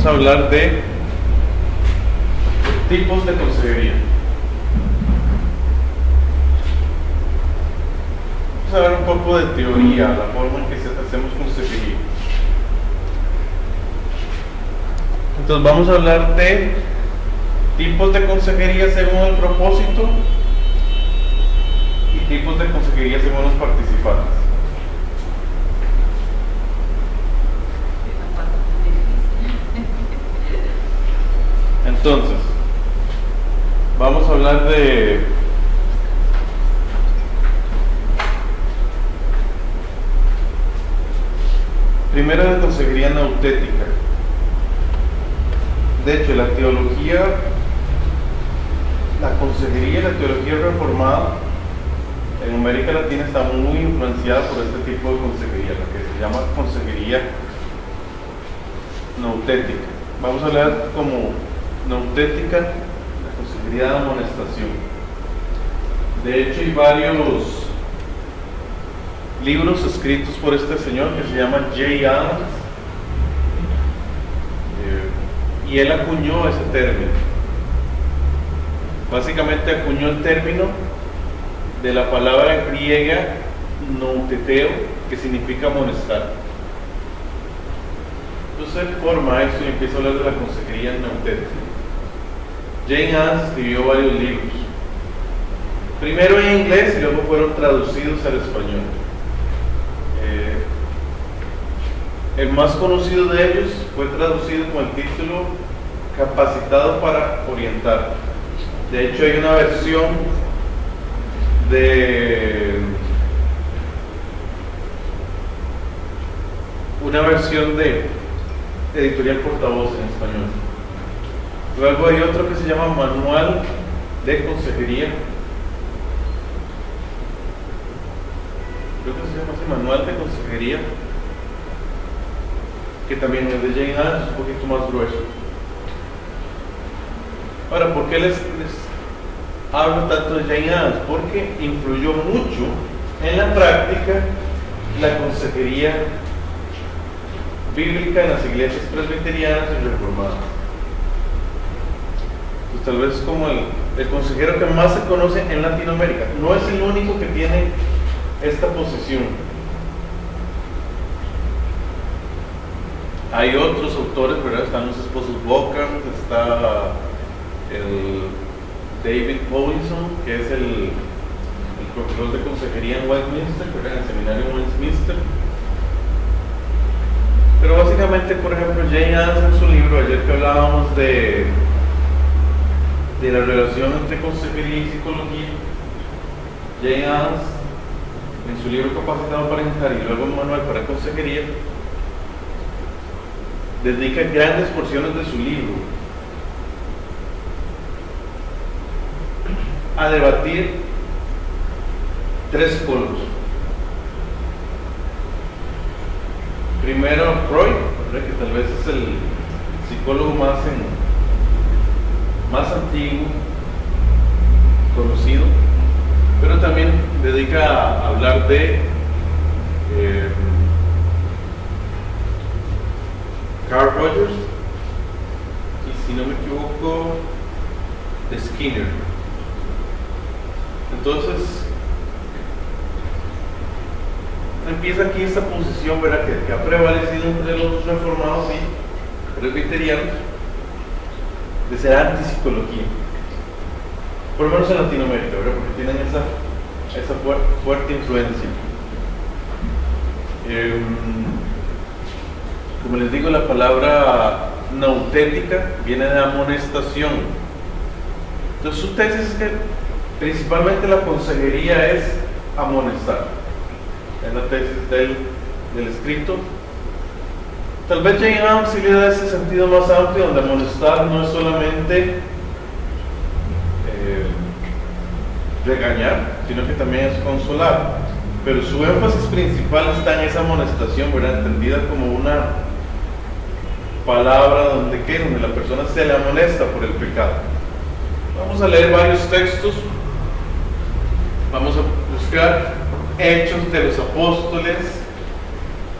vamos a hablar de tipos de consejería. Vamos a ver un poco de teoría, la forma en que hacemos consejería. Entonces vamos a hablar de tipos de consejería según el propósito y tipos de consejería según los participantes. Entonces, vamos a hablar de primero de consejería nautética. De hecho, la teología, la consejería y la teología reformada en América Latina está muy influenciada por este tipo de consejería, lo que se llama consejería nautética. Vamos a hablar como nautética, la consejería de amonestación. De hecho, hay varios libros escritos por este señor que se llama Jay Adams, y él acuñó ese término. Básicamente acuñó el término de la palabra griega nouteteo, que significa amonestar. Entonces forma eso y empieza a hablar de la consejería nautética. Jane Adams escribió varios libros, primero en inglés y luego fueron traducidos al español. El más conocido de ellos fue traducido con el título Capacitado para Orientar. De hecho, hay una versión de Editorial Portavoz en español. Luego hay otro que se llama Manual de Consejería. Creo que se llama así, Manual de Consejería, que también es de Jane Adams, un poquito más grueso. Ahora, ¿por qué les hablo tanto de Jane Adams? Porque influyó mucho en la práctica la consejería bíblica en las iglesias presbiterianas y reformadas. Pues tal vez es como el consejero que más se conoce en Latinoamérica. No es el único que tiene esta posición. Hay otros autores, ¿verdad? Están los esposos Bocan, está el David Paulison, que es el profesor de consejería en Westminster, ¿verdad? En el seminario en Westminster. Pero básicamente, por ejemplo, Jane Adams en su libro, ayer que hablábamos de la relación entre consejería y psicología, Jane Adams, en su libro Capacitado para Orientar y luego un manual para consejería, dedica grandes porciones de su libro a debatir tres polos. Primero Freud, ¿verdad? Que tal vez es el psicólogo más antiguo conocido, pero también dedica a hablar de Carl Rogers y, si no me equivoco, de Skinner. Entonces empieza aquí esta posición, ¿verdad? que ha prevalecido entre los reformados y presbiterianos de ser antipsicología, por lo menos en Latinoamérica, ¿verdad? Porque tienen esa fuerte influencia. Como les digo, la palabra nautética viene de amonestación. Entonces su tesis es que principalmente la consejería es amonestar. Es la tesis del escrito. Tal vez Jane Adams sí le da ese sentido más amplio, donde amonestar no es solamente regañar, sino que también es consolar. Pero su énfasis principal está en esa amonestación, ¿verdad? Entendida como una palabra donde la persona se le amonesta por el pecado. Vamos a leer varios textos. Vamos a buscar Hechos de los Apóstoles,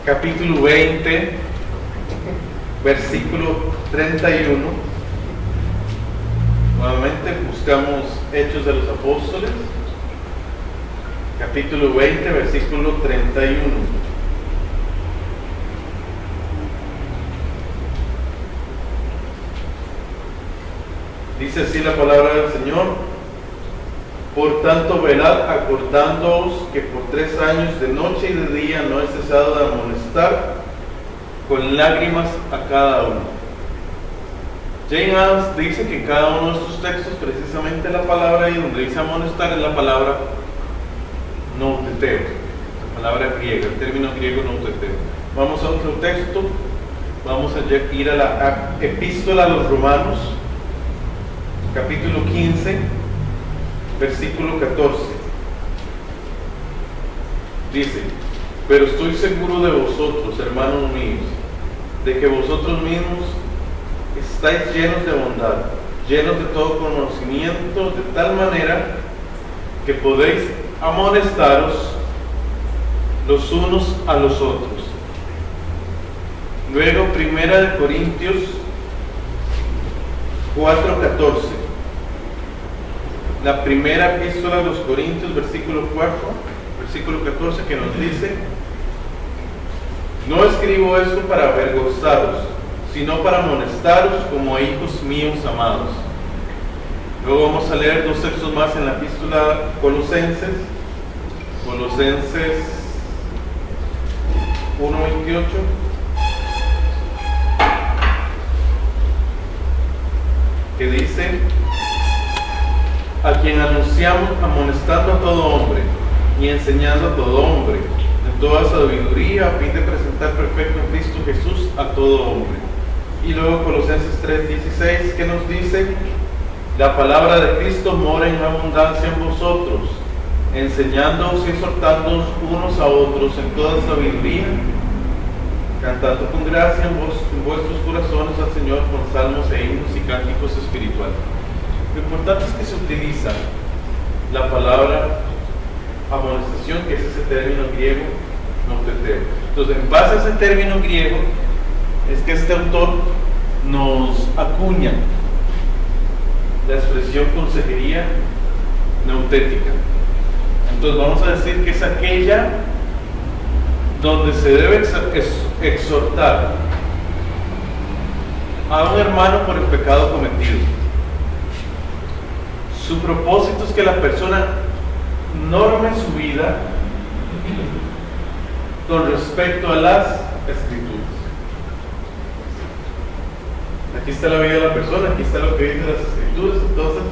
capítulo 20. versículo 31. Nuevamente buscamos Hechos de los Apóstoles, capítulo 20, versículo 31. Dice así la palabra del Señor: por tanto, velad, acordándoos que por 3 años de noche y de día no he cesado de amonestar con lágrimas a cada uno. Jane Addams dice que en cada uno de estos textos, precisamente la palabra ahí donde dice amonestar es la palabra nouteteo, la palabra griega, el término griego nouteteo. Vamos a otro texto, vamos a ir a la epístola a los Romanos, capítulo 15, versículo 14. Dice: pero estoy seguro de vosotros, hermanos míos, de que vosotros mismos estáis llenos de bondad, llenos de todo conocimiento, de tal manera que podéis amonestaros los unos a los otros. Luego, 1 Corintios 4:14. La primera epístola de los Corintios, versículo 14, que nos dice: no escribo esto para avergonzaros, sino para amonestaros como a hijos míos amados. Luego vamos a leer 2 textos más en la epístola Colosenses 1:28, que dice: a quien anunciamos amonestando a todo hombre y enseñando a todo hombre en toda sabiduría, a fin de presentar perfecto en Cristo Jesús a todo hombre. Y luego Colosenses 3:16, que nos dice: la palabra de Cristo mora en abundancia en vosotros, enseñándoos y exhortándoos unos a otros en toda sabiduría, cantando con gracia en vuestros corazones al Señor con salmos e himnos y cánticos espirituales. Lo importante es que se utiliza la palabra amonestación, que es ese término griego nouteteo. Entonces, en base a ese término griego es que este autor nos acuña la expresión consejería noutética. Entonces vamos a decir que es aquella donde se debe exhortar a un hermano por el pecado cometido. Su propósito es que la persona norme su vida con respecto a las Escrituras. Aquí está la vida de la persona, aquí está lo que dicen las Escrituras, entonces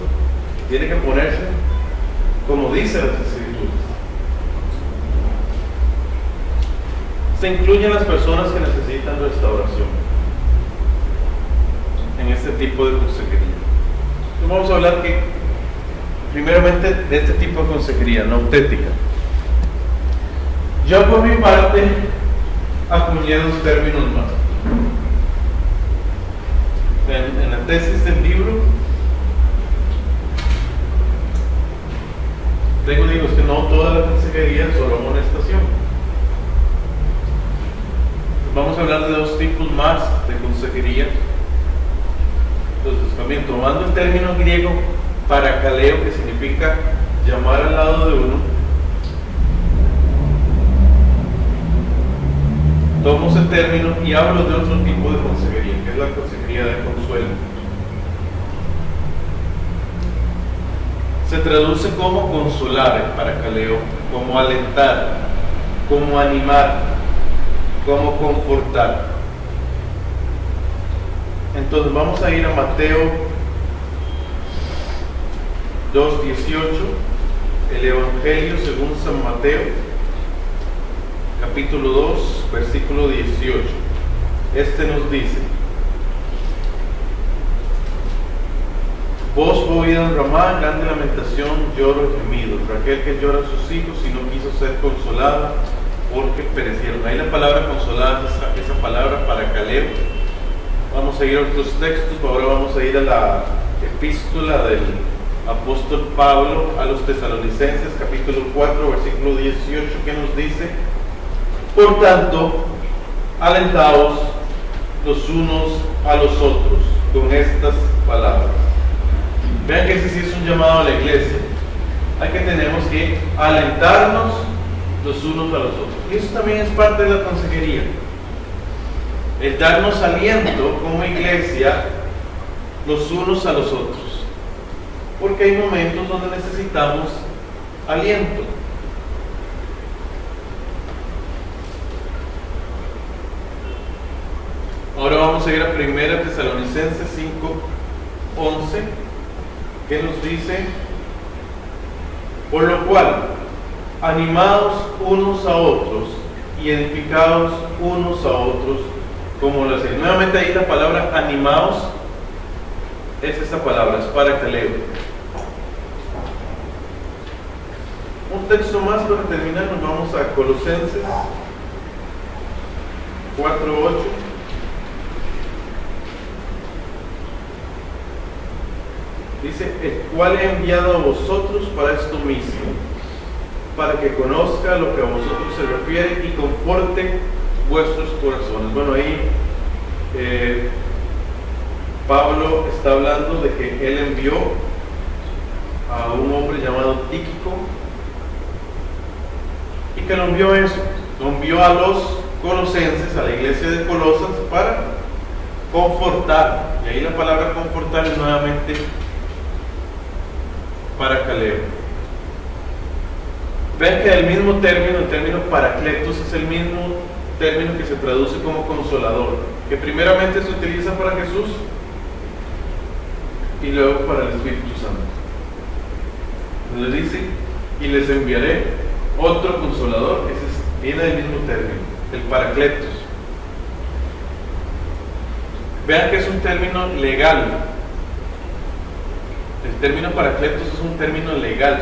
tiene que ponerse como dicen las Escrituras. Se incluyen las personas que necesitan restauración en este tipo de consejería. Entonces vamos a hablar primeramente de este tipo de consejería noutética. Yo por mi parte acuñé 2 términos más. En la tesis del libro digo es que no toda la consejería es solo amonestación. Vamos a hablar de 2 tipos más de consejería. Entonces, también tomando el término griego parakaleo, que significa llamar al lado de uno, tomo ese término y hablo de otro tipo de consejería, que es la consejería de consuelo. Se traduce como consolar, parakaleo, como alentar, como animar, como confortar. Entonces vamos a ir a Mateo 2:18, el Evangelio según San Mateo, capítulo 2, versículo 18. Este nos dice: voz oída en Ramá, grande lamentación, lloro y gemido. Raquel que llora a sus hijos y no quiso ser consolada porque perecieron. Ahí la palabra consolada es esa palabra parakaleo. Vamos a ir a otros textos. Ahora vamos a ir a la epístola del apóstol Pablo a los Tesalonicenses, capítulo 4, versículo 18, que nos dice: por tanto, alentaos los unos a los otros con estas palabras. Vean que ese sí es un llamado a la iglesia. Hay que tenemos que alentarnos los unos a los otros. Y eso también es parte de la consejería. El darnos aliento como iglesia los unos a los otros. Porque hay momentos donde necesitamos aliento. Ahora vamos a ir a 1 Tesalonicenses 5:11, que nos dice: por lo cual, animados unos a otros y edificados unos a otros, como lo hacen. Nuevamente ahí la palabra animados es esta palabra, es parakaleo. Un texto más para terminar, nos vamos a Colosenses 4:8. Dice: el cual he enviado a vosotros para esto mismo, para que conozca lo que a vosotros se refiere y conforte vuestros corazones. Bueno, ahí Pablo está hablando de que él envió a un hombre llamado Tíquico, y que lo envió a los colosenses, a la iglesia de Colosas, para confortar. Y ahí la palabra confortar es nuevamente parakaleo. Ven que el mismo término, el término paracletos, es el mismo término que se traduce como consolador, que primeramente se utiliza para Jesús y luego para el Espíritu Santo. Entonces dice: y les enviaré otro consolador. Ese viene del mismo término, el paracletos. Vean que es un término legal. El término paracletos es un término legal,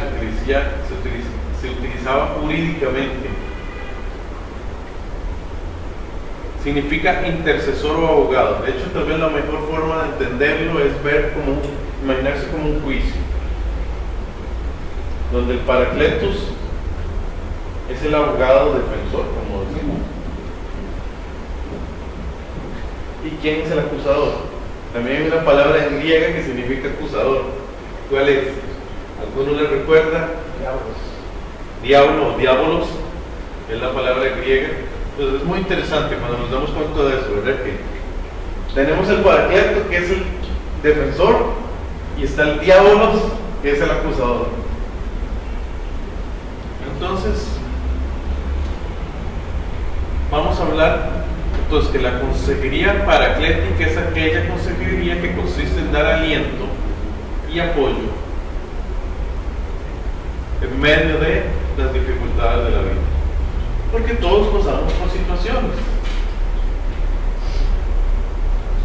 se utilizaba jurídicamente. Significa intercesor o abogado. De hecho, tal vez la mejor forma de entenderlo es ver imaginarse como un juicio, donde el paracletos es el abogado defensor, como decimos. ¿Y quién es el acusador? También hay una palabra en griega que significa acusador. ¿Cuál es? ¿Alguno le recuerda? Diablo o diabolos, es la palabra griega. Entonces es muy interesante cuando nos damos cuenta de eso, ¿verdad? Que tenemos el paracleto, que es el defensor, y está el diabolos, que es el acusador. Entonces vamos a hablar entonces que la consejería paraclética es aquella consejería que consiste en dar aliento y apoyo en medio de las dificultades de la vida, porque todos pasamos por situaciones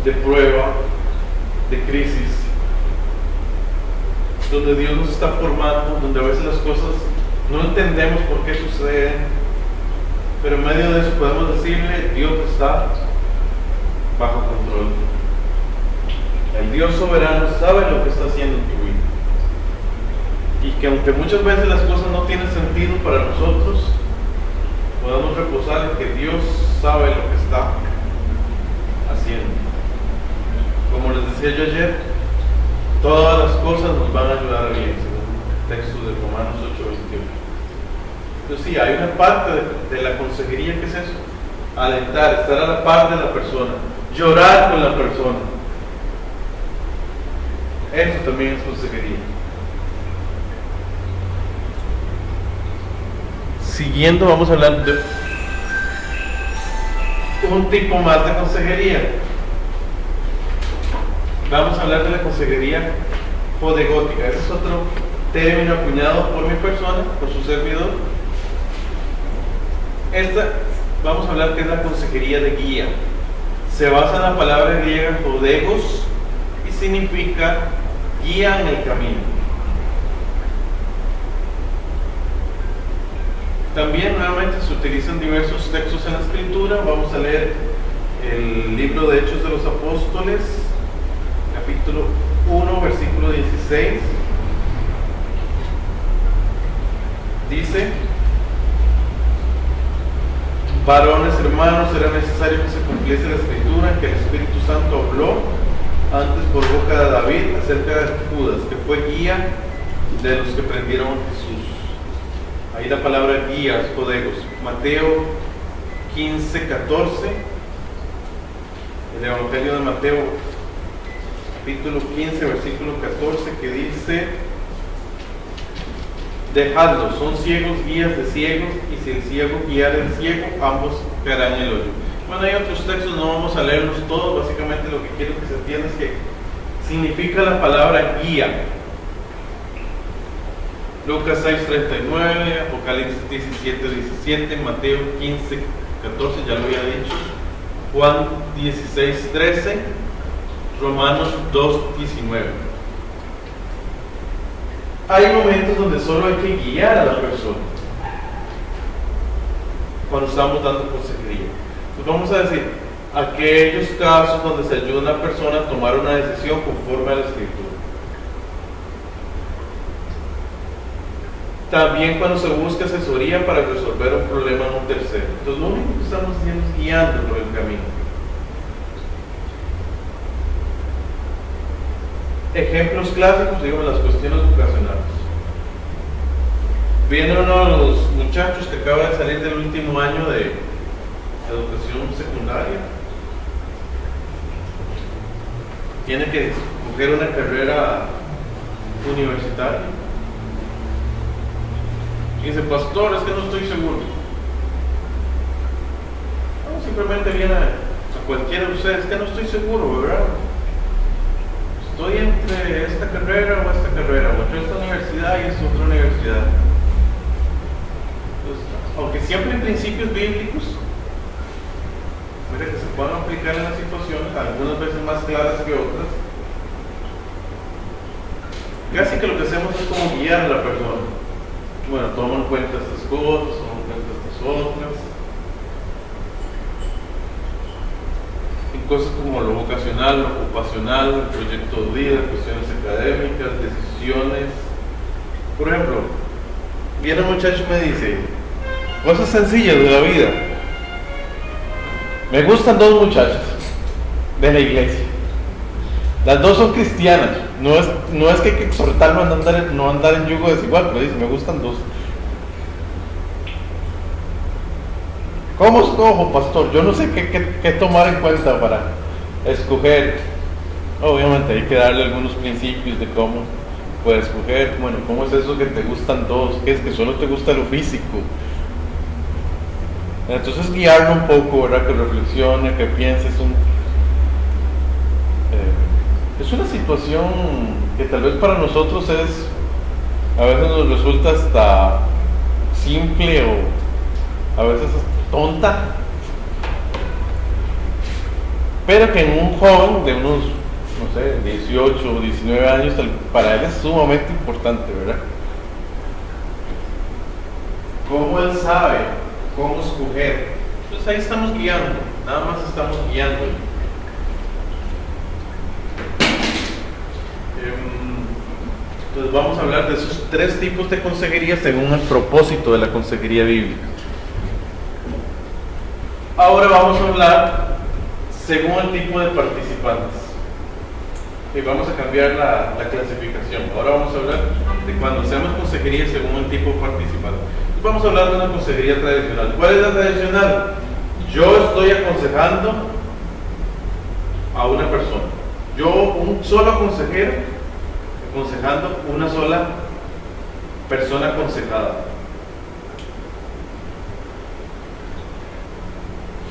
de prueba, de crisis, donde Dios nos está formando, donde a veces las cosas no entendemos por qué suceden, pero en medio de eso podemos decirle: Dios está bajo control. El Dios soberano sabe lo que está haciendo en tu vida, y que aunque muchas veces las cosas no tienen sentido para nosotros, podamos reposar en que Dios sabe lo que está haciendo. Como les decía yo ayer, todas las cosas nos van a ayudar a bien, según el texto de Romanos 8:21. Entonces sí, hay una parte de la consejería que es eso: alentar, estar a la par de la persona, llorar con la persona. Eso también es consejería. Siguiendo, vamos a hablar de un tipo más de consejería. Vamos a hablar de la consejería podegótica. Ese es otro término acuñado por mi persona, por su servidor. Vamos a hablar que es la consejería de guía. Se basa en la palabra griega podegos y significa guía en el camino. También nuevamente se utilizan diversos textos en la escritura. Vamos a leer el libro de Hechos de los Apóstoles, capítulo 1, versículo 16. Dice: Varones, hermanos, era necesario que se cumpliese la escritura que el Espíritu Santo habló antes por boca de David acerca de Judas, que fue guía de los que prendieron a Jesús. Ahí la palabra guía es códigos. Mateo 15:14, el Evangelio de Mateo, capítulo 15, versículo 14, que dice: dejadlos, son ciegos guías de ciegos, y si el ciego guiara al ciego, ambos caerán en el hoyo. Bueno, hay otros textos, no vamos a leerlos todos. Básicamente lo que quiero que se entienda es que significa la palabra guía. Lucas 6:39, Apocalipsis 17:17, Mateo 15:14, ya lo había dicho, Juan 16:13, Romanos 2:19. Hay momentos donde solo hay que guiar a la persona cuando estamos dando consejería. Pues vamos a decir, aquellos casos donde se ayuda a una persona a tomar una decisión conforme a la Escritura. También cuando se busca asesoría para resolver un problema en un tercero. Entonces lo único que estamos haciendo es guiándolo en el camino. Ejemplos clásicos, digamos, las cuestiones vocacionales. Viene uno de los muchachos que acaba de salir del último año de educación secundaria. Tiene que escoger una carrera universitaria. Y dice: pastor, es que no estoy seguro. No, simplemente viene a cualquiera de ustedes: es que no estoy seguro, ¿verdad? Estoy entre esta carrera o esta carrera, o entre esta universidad y esta otra universidad. Entonces, aunque siempre hay principios bíblicos, mira, que se puedan aplicar en las situaciones, algunas veces más claras que otras, casi que lo que hacemos es como guiar a la persona. Bueno, toma en cuenta estas cosas, toma en cuenta estas otras. Cosas como lo vocacional, lo ocupacional, el proyecto de vida, cuestiones académicas, decisiones. Por ejemplo, viene un muchacho y me dice cosas sencillas de la vida. Me gustan dos muchachas de la iglesia. Las dos son cristianas. No es que hay que exhortarlo a no andar en yugo desigual, pero dice: me gustan dos. ¿Cómo escojo, pastor? Yo no sé qué tomar en cuenta para escoger. Obviamente hay que darle algunos principios de cómo puede escoger. Bueno, ¿cómo es eso que te gustan dos? ¿Qué es que solo te gusta lo físico? Entonces guiarlo un poco, ¿verdad? Que reflexione, que piense. Es una situación que tal vez para nosotros a veces nos resulta hasta simple, o a veces tonta, pero que en un joven de unos, no sé, 18 o 19 años, para él es sumamente importante, ¿verdad? ¿Cómo él sabe cómo escoger? Entonces ahí estamos guiando, nada más estamos guiando. Entonces vamos a hablar de esos tres tipos de consejería según el propósito de la consejería bíblica. Ahora vamos a hablar según el tipo de participantes. Y vamos a cambiar la clasificación. Ahora vamos a hablar de cuando hacemos consejería según el tipo de participante. Vamos a hablar de una consejería tradicional. ¿Cuál es la tradicional? Yo estoy aconsejando a una persona. Un solo consejero aconsejando una sola persona aconsejada.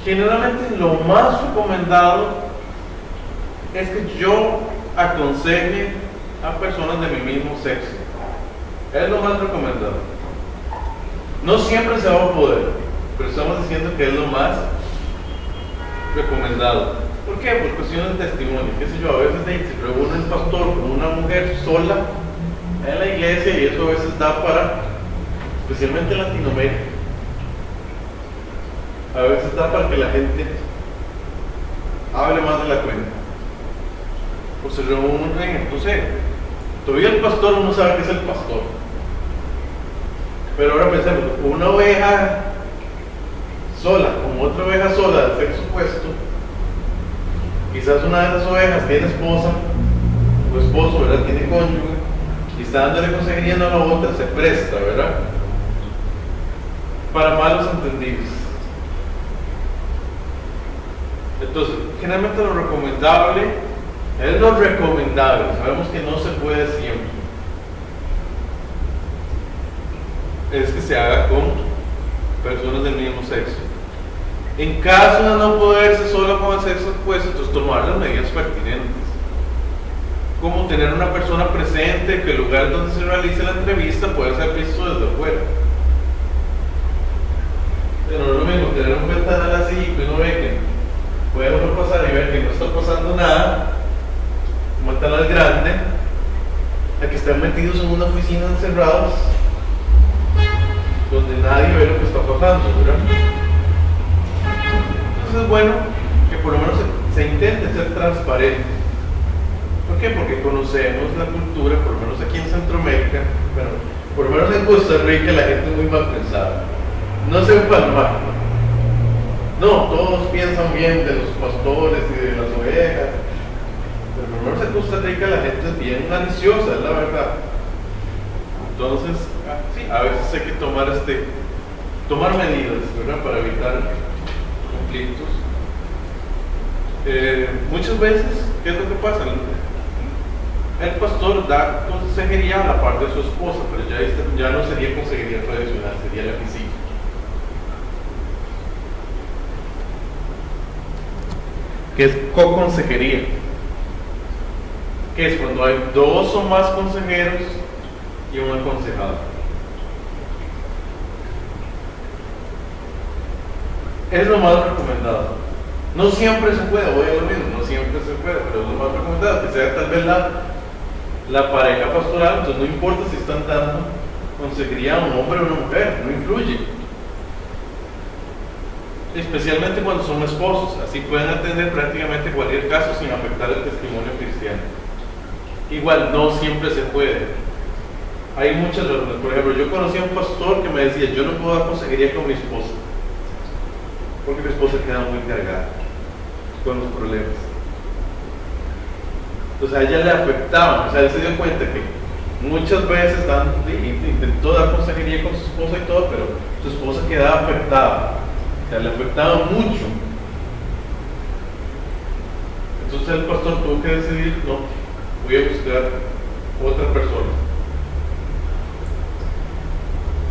Generalmente lo más recomendado es que yo aconseje a personas de mi mismo sexo. Es lo más recomendado. No siempre se va a poder, pero estamos diciendo que es lo más recomendado. ¿Por qué? Por cuestiones de testimonio. ¿Qué sé yo? A veces se reúne el pastor con una mujer sola en la iglesia, y eso a veces da para, especialmente en Latinoamérica, a veces da para que la gente hable más de la cuenta. O se reúnen, entonces todavía el pastor uno sabe que es el pastor. Pero ahora pensemos, una oveja sola, como otra oveja sola del sexo opuesto, quizás una de esas ovejas tiene esposa o esposo, ¿verdad? Tiene cónyuge y está dándole consejería a la otra, se presta, ¿verdad? Para malos entendidos. Entonces, generalmente lo recomendable es lo recomendable. Sabemos que no se puede siempre. Es que se haga con personas del mismo sexo. En caso de no poderse solo con el sexo opuesto, entonces tomar las medidas pertinentes, como tener una persona presente, que el lugar donde se realice la entrevista pueda ser visto desde afuera. Pero no es lo mismo tener un ventanal así que uno ve que puede uno pasar y ver que no está pasando nada, un ventanal grande, a que están metidos en una oficina encerrados donde nadie ve lo que está pasando, ¿verdad? Entonces es bueno que por lo menos se intente ser transparente. ¿Por qué? Porque conocemos la cultura, por lo menos aquí en Centroamérica, bueno, por lo menos en Costa Rica la gente es muy mal pensada. No se Panamá. No, todos piensan bien de los pastores y de las ovejas. Pero por lo menos en Costa Rica la gente es bien ansiosa, es la verdad. Entonces, sí, a veces hay que tomar medidas, ¿verdad? Para evitar conflictos. Muchas veces, ¿qué es lo que pasa? El pastor da consejería a la parte de su esposa, pero ya no sería consejería tradicional, sería la que sigue. Que es co-consejería, que es cuando hay dos o más consejeros y un aconsejado. Es lo más recomendado. No siempre se puede, voy a lo mismo, no siempre se puede, pero es lo más recomendado, que sea tal vez la pareja pastoral. Entonces no importa si están dando consejería a un hombre o una mujer, no influye. Especialmente cuando son esposos, así pueden atender prácticamente cualquier caso sin afectar el testimonio cristiano. Igual, no siempre se puede. Hay muchas razones. Por ejemplo, yo conocí a un pastor que me decía: yo no puedo dar consejería con mi esposa, porque mi esposa queda muy cargada con los problemas. Entonces a ella le afectaban. O sea, él se dio cuenta que muchas veces intentó dar consejería con su esposa y todo, pero su esposa quedaba afectada. O sea, le afectaba mucho. Entonces el pastor tuvo que decidir: no, voy a buscar otra persona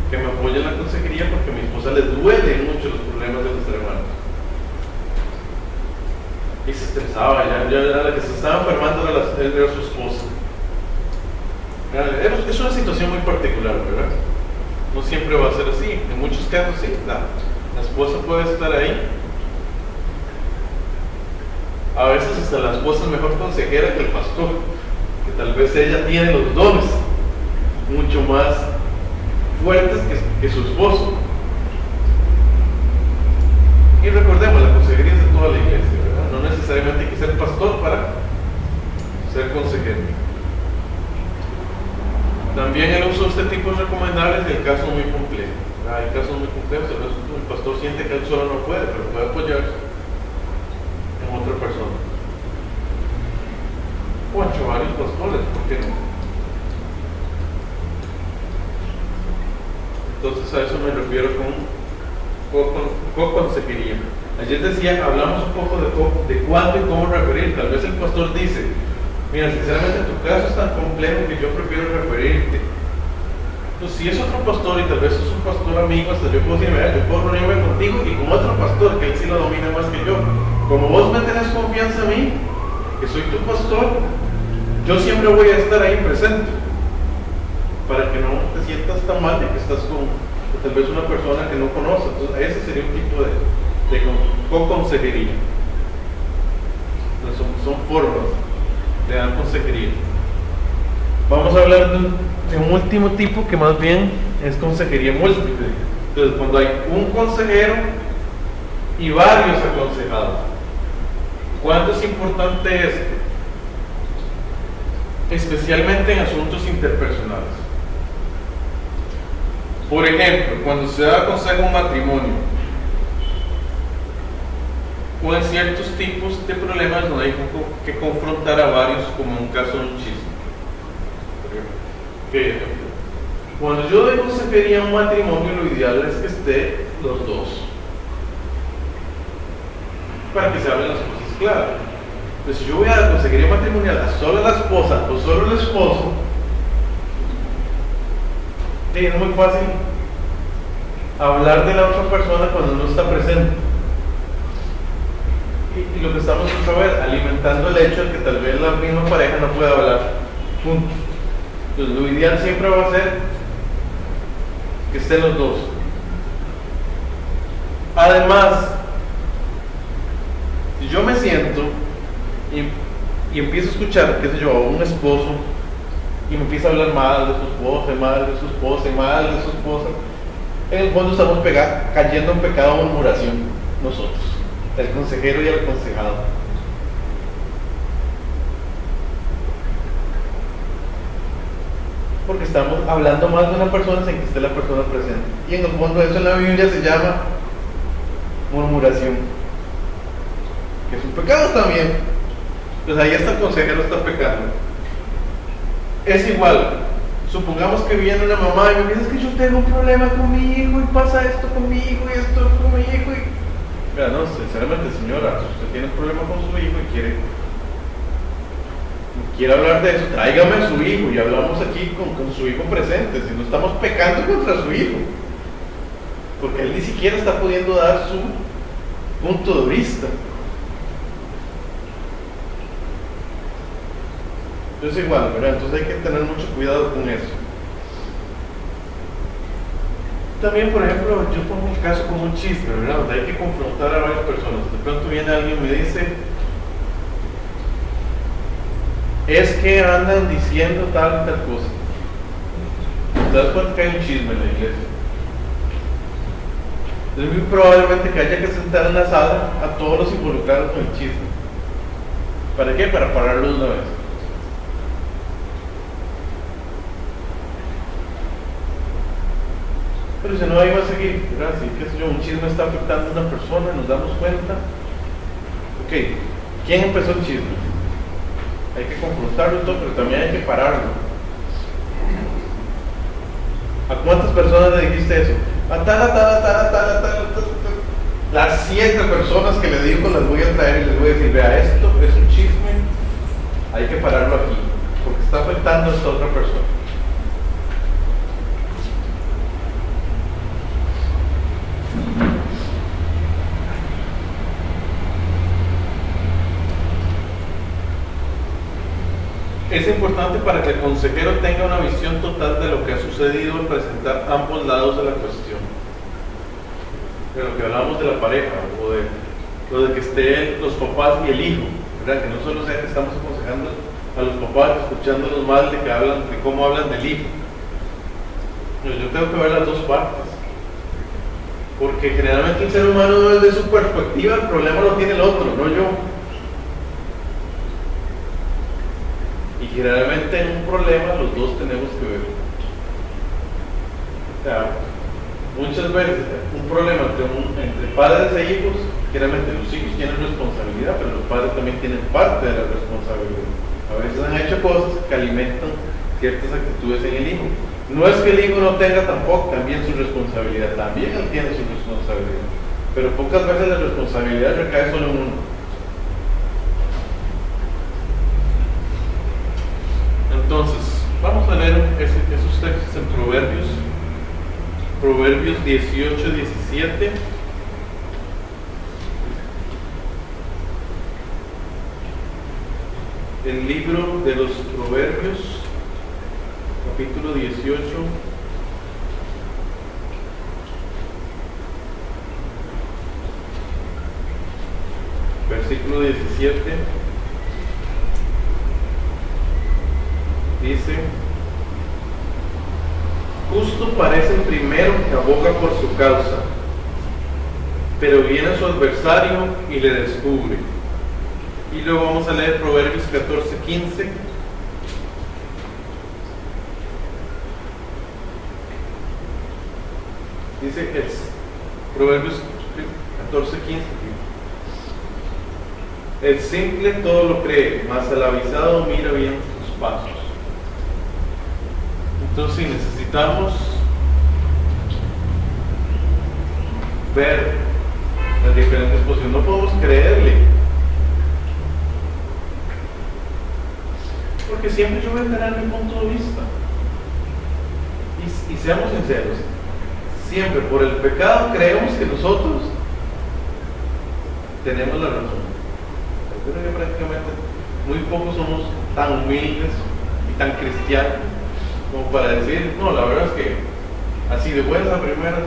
que me apoye en la consejería, porque a mi esposa le duelen mucho los problemas de los hermanos. Y se estresaba, ya la que se estaba enfermando era su esposa. Es una situación muy particular, ¿verdad? No siempre va a ser así. En muchos casos sí, la esposa puede estar ahí. A veces hasta la esposa es mejor consejera que el pastor, que tal vez ella tiene los dones mucho más fuertes que su esposo. Y recordemos, la consejería es de toda la iglesia, ¿verdad? No necesariamente hay que ser pastor para ser consejero. También el uso de este tipo es recomendable en casos muy complejos. Hay casos muy complejos, a veces el pastor siente que él solo no puede, pero puede apoyarse en otra persona. O entre varios pastores, ¿por qué no? Entonces a eso me refiero con co-consejería. Ayer decía, hablamos un poco de cuándo y cómo referir. Tal vez el pastor dice: mira, sinceramente tu caso es tan complejo que yo prefiero referirte. Entonces, si es otro pastor y tal vez es un pastor amigo, hasta yo puedo decir: mira, yo puedo reunirme contigo y con otro pastor que él sí lo domina más que yo. Como vos me tenés confianza a mí, que soy tu pastor, yo siempre voy a estar ahí presente, para que no te sientas tan mal de que estás con tal vez una persona que no conoces. Entonces ese sería un tipo de co-consejería. Son formas de dar consejería. Vamos a hablar de un último tipo, que más bien es consejería múltiple. Entonces, cuando hay un consejero y varios aconsejados. ¿Cuánto es importante esto? Especialmente en asuntos interpersonales. Por ejemplo, cuando se da consejo a un matrimonio, o en ciertos tipos de problemas donde hay que confrontar a varios, como en un caso de un chisme. Por ejemplo, cuando yo de consejería a un matrimonio, lo ideal es que esté los dos, para que se hablen las cosas claras. Pues si yo voy a la consejería matrimonial a solo la esposa o solo el esposo, es muy fácil hablar de la otra persona cuando no está presente. Y lo que estamos otra vez alimentando el hecho de que tal vez la misma pareja no pueda hablar juntos. Entonces lo ideal siempre va a ser que estén los dos. Además, si yo me siento y empiezo a escuchar, qué sé yo, a un esposo y me empieza a hablar mal de su esposa, y mal de su esposa, y mal de su esposa, en el fondo estamos cayendo en pecado de murmuración nosotros, el consejero y el aconsejado. Porque estamos hablando más de una persona sin que esté la persona presente. Y en el fondo eso en la Biblia se llama murmuración, que es un pecado también. Pues ahí está el consejero, está pecando. Es igual, supongamos que viene una mamá y me dice: es que yo tengo un problema con mi hijo y pasa esto con mi hijo y esto con mi hijo. Mira, no, sinceramente, señora, si usted tiene un problema con su hijo y quiere hablar de eso, tráigame a su hijo y hablamos aquí con su hijo presente, si no estamos pecando contra su hijo, porque él ni siquiera está pudiendo dar su punto de vista. Entonces igual, ¿verdad? Entonces hay que tener mucho cuidado con eso. También, por ejemplo, yo pongo un caso como un chiste, ¿verdad? Donde hay que confrontar a varias personas. De pronto viene alguien y me dice: es que andan diciendo tal y tal cosa. ¿Te das cuenta que hay un chisme en la iglesia? Es muy probablemente que haya que sentar en la sala a todos los involucrados con el chisme. ¿Para qué? Para pararlo de una vez. Pero si no, ahí va a seguir, ¿verdad? Si, qué sé yo, un chisme está afectando a una persona, nos damos cuenta. Ok, ¿quién empezó el chisme? Hay que confrontarlo todo, pero también hay que pararlo. ¿A cuántas personas le dijiste eso? A tal. Las 7 personas que le digo las voy a traer y les voy a decir: vea, esto es un chisme, hay que pararlo aquí, porque está afectando a esta otra persona. Es importante para que el consejero tenga una visión total de lo que ha sucedido al presentar ambos lados de la cuestión. De lo que hablamos de la pareja, o de que estén los papás y el hijo, ¿verdad? Que no solo sea que estamos aconsejando a los papás, escuchándolos mal de cómo hablan del hijo. Yo tengo que ver las dos partes. Porque generalmente el ser humano, desde su perspectiva, el problema lo tiene el otro, no yo. Y generalmente en un problema los dos tenemos que ver. O sea, muchas veces un problema entre padres e hijos, generalmente los hijos tienen responsabilidad, pero los padres también tienen parte de la responsabilidad. A veces han hecho cosas que alimentan ciertas actitudes en el hijo. No es que el hijo no tenga tampoco también su responsabilidad, también él tiene su responsabilidad, pero pocas veces la responsabilidad recae solo en uno. Entonces, vamos a leer esos textos en Proverbios 18, 17. El libro de los Proverbios, capítulo 18, versículo 17. Dice: justo parece el primero que aboga por su causa, pero viene su adversario y le descubre. Y luego vamos a leer Proverbios 14, 15. Dice Proverbios 14, 15. El simple todo lo cree, mas el avisado mira bien sus pasos. Entonces, si necesitamos ver las diferentes posiciones, no podemos creerle, porque siempre yo voy a tener mi punto de vista. Y seamos sinceros, siempre por el pecado creemos que nosotros tenemos la razón. Yo creo que prácticamente muy pocos somos tan humildes y tan cristianos como para decir, no, la verdad es que así de buenas a primeras,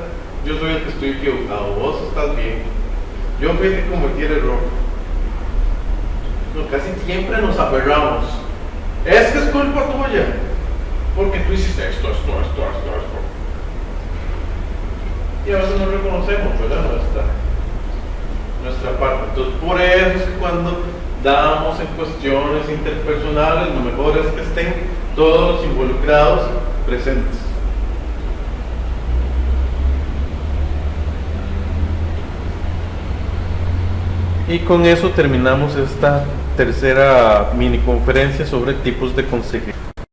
yo soy el que estoy equivocado, vos estás bien, yo fui el que cometí el error. No, casi siempre nos aferramos, es que es culpa tuya, porque tú hiciste esto. Y a veces no reconocemos, ¿verdad? Nuestra parte. Entonces, por eso es que cuando damos en cuestiones interpersonales, lo mejor es que estén todos los involucrados presentes. Y con eso terminamos esta tercera mini conferencia sobre tipos de consejería.